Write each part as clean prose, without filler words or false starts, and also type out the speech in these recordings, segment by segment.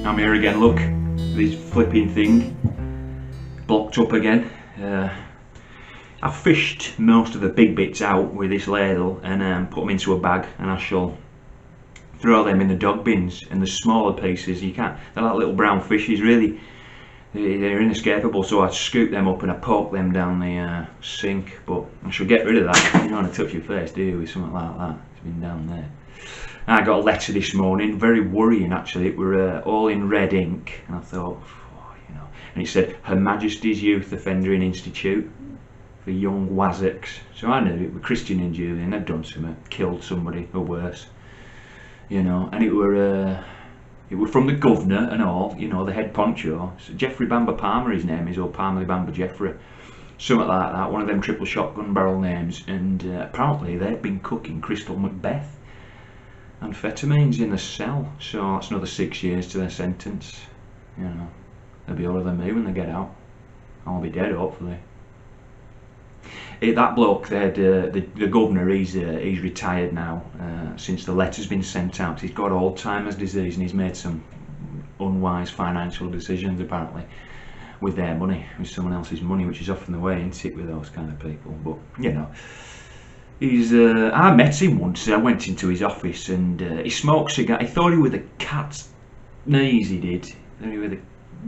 I'm here again, look, this flipping thing blocked up again. I've fished most of the big bits out with this ladle and put them into a bag, and I shall throw them in the dog bins. And the smaller pieces, you can't, they're like little brown fishes really, they're inescapable, so I scoop them up and I poke them down the sink. But I shall get rid of that. You don't want to touch your face, do you, with something like that? It's been down there. I got a letter this morning, very worrying actually. It were all in red ink, and I thought, oh, you know, and it said Her Majesty's Youth Offendering Institute for young wazzocks. So I knew it were Christian and Julian. They'd done something, killed somebody or worse, you know. And it were from the governor and all, you know, the head poncho. So Geoffrey Bamber Palmer, his name is, or Palmer Bamber Geoffrey, something like that. One of them triple shotgun barrel names. And apparently they'd been cooking Crystal Macbeth. Amphetamines in the cell, so that's another 6 years to their sentence. You know, they'll be older than me when they get out. I'll be dead, hopefully. That bloke, the governor, he's retired now since the letter's been sent out. He's got Alzheimer's disease and he's made some unwise financial decisions apparently with their money, with someone else's money, which is often the way, isn't it, with those kind of people. But you know. I met him once. I went into his office and he smoked cigar. He thought he was a cat's knees, he did. He was the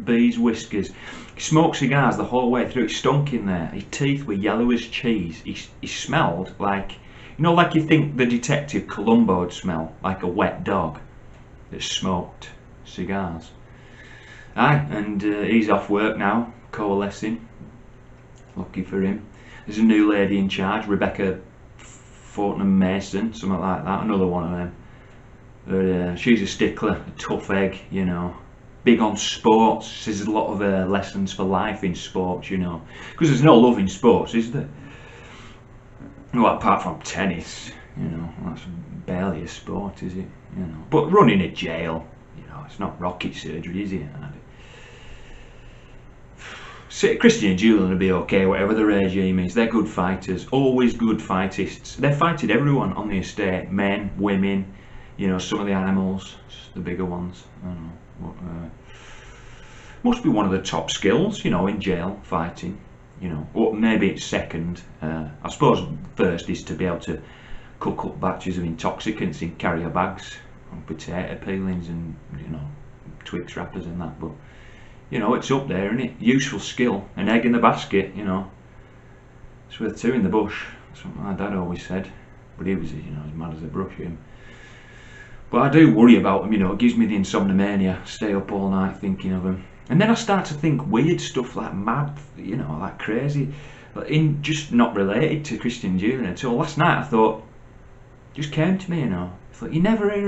bee's whiskers. He smoked cigars the whole way through. It stunk in there. His teeth were yellow as cheese. He smelled like, you know, like you think the detective Columbo would smell, like a wet dog that smoked cigars. Aye, and he's off work now, coalescing. Lucky for him. There's a new lady in charge, Rebecca Fortnum Mason, something like that, another one of them. But she's a stickler, a tough egg, you know. Big on sports. There's a lot of lessons for life in sports, you know. Because there's no love in sports, is there? Well, apart from tennis, you know, that's barely a sport, is it? You know. But running a jail, you know, it's not rocket surgery, is it? Christian and Julian will be okay, whatever the regime is. They're good fighters, always good fightists. They've fighted everyone on the estate, men, women, you know, some of the animals, the bigger ones. I don't know. Must be one of the top skills, you know, in jail, fighting, you know. Or maybe it's second. I suppose first is to be able to cook up batches of intoxicants in carrier bags, and potato peelings and, you know, Twix wrappers and that, but you know, it's up there, isn't it? Useful skill. An egg in the basket, you know. It's worth two in the bush. That's what my dad always said. But he was, you know, as mad as a brush, him. But I do worry about him, you know. It gives me the insomnomania. Stay up all night thinking of him. And then I start to think weird stuff like mad, you know, like crazy. In just not related to Christian Julian at all. Last night I thought, just came to me, you know. I thought, you never hear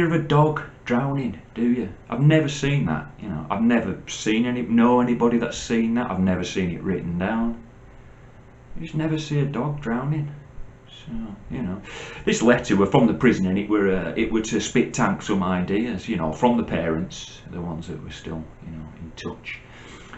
of a dog drowning, do you? I've never seen that, you know. I've never seen know anybody that's seen that. I've never seen it written down. You just never see a dog drowning. So, you know, this letter were from the prison, and it were to spit tank some ideas, you know, from the parents, the ones that were still, you know, in touch.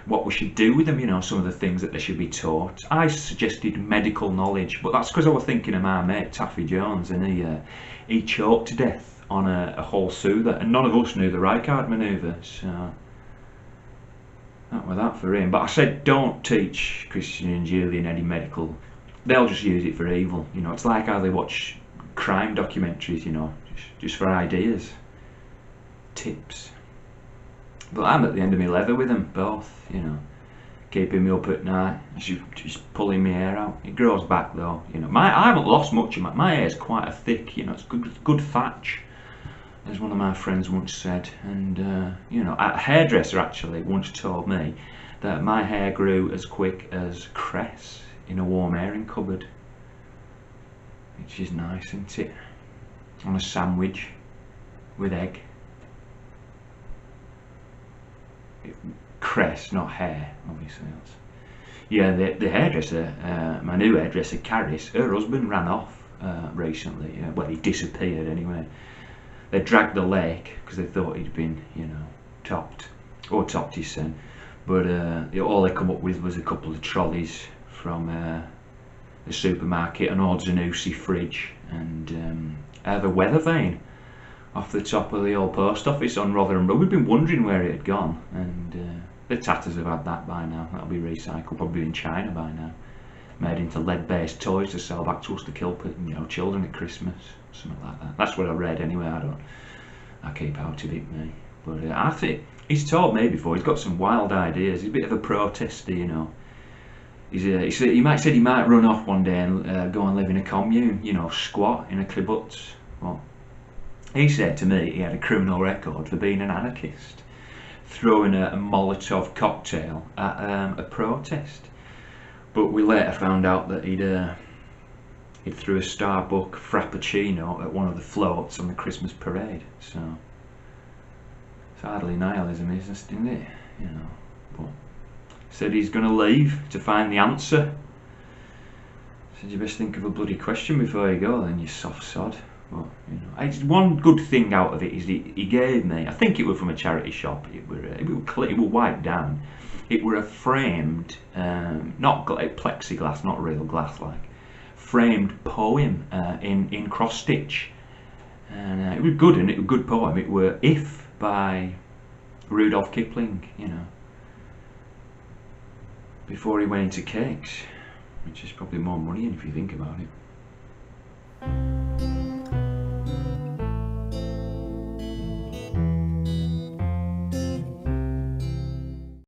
What we should do with them, you know, some of the things that they should be taught. I suggested medical knowledge, but that's because I was thinking of my mate Taffy Jones, and he choked to death on a whole soother, and none of us knew the Rijkaard manoeuvre, so that was that for him. But I said, don't teach Christian and Julian any medical, they'll just use it for evil, you know. It's like how they watch crime documentaries, you know, just for ideas, tips. But I'm at the end of my leather with them both, you know, keeping me up at night, just pulling my hair out. It grows back though, you know. I haven't lost much of my hair's quite a thick, you know, it's good thatch, as one of my friends once said. And you know, a hairdresser actually once told me that my hair grew as quick as cress in a warm airing cupboard, which is nice, isn't it? On a sandwich with egg. Cress, not hair, obviously. Yeah, the hairdresser, my new hairdresser Caris, her husband ran off recently. Well, he disappeared anyway. They dragged the lake because they thought he'd been, you know, topped his son. But all they come up with was a couple of trolleys from the supermarket, an old Zanussi fridge, and the weather vane off the top of the old post office on Rotherham Road. We've been wondering where it had gone, and the tatters have had that by now. That'll be recycled, probably in China by now. Made into lead-based toys to sell back to us to kill, you know, children at Christmas, something like that. That's what I read anyway. I keep out of it, mate. But I think he's told me before. He's got some wild ideas. He's a bit of a protester, you know. He said he might run off one day and go and live in a commune, you know, squat in a kibbutz. Well, he said to me he had a criminal record for being an anarchist, throwing a Molotov cocktail at a protest. But we later found out that he'd threw a Starbucks Frappuccino at one of the floats on the Christmas parade. So it's hardly nihilism, isn't it? You know. But said he's going to leave to find the answer. Said you best think of a bloody question before you go, then, you soft sod. But you know, one good thing out of it is he gave me. I think it was from a charity shop. It were wiped down. It were a framed, not plexiglass, not real glass, like framed poem in cross stitch, and it was good, and it was a good poem. It were "If" by Rudolph Kipling, you know, before he went into cakes, which is probably more money if you think about it.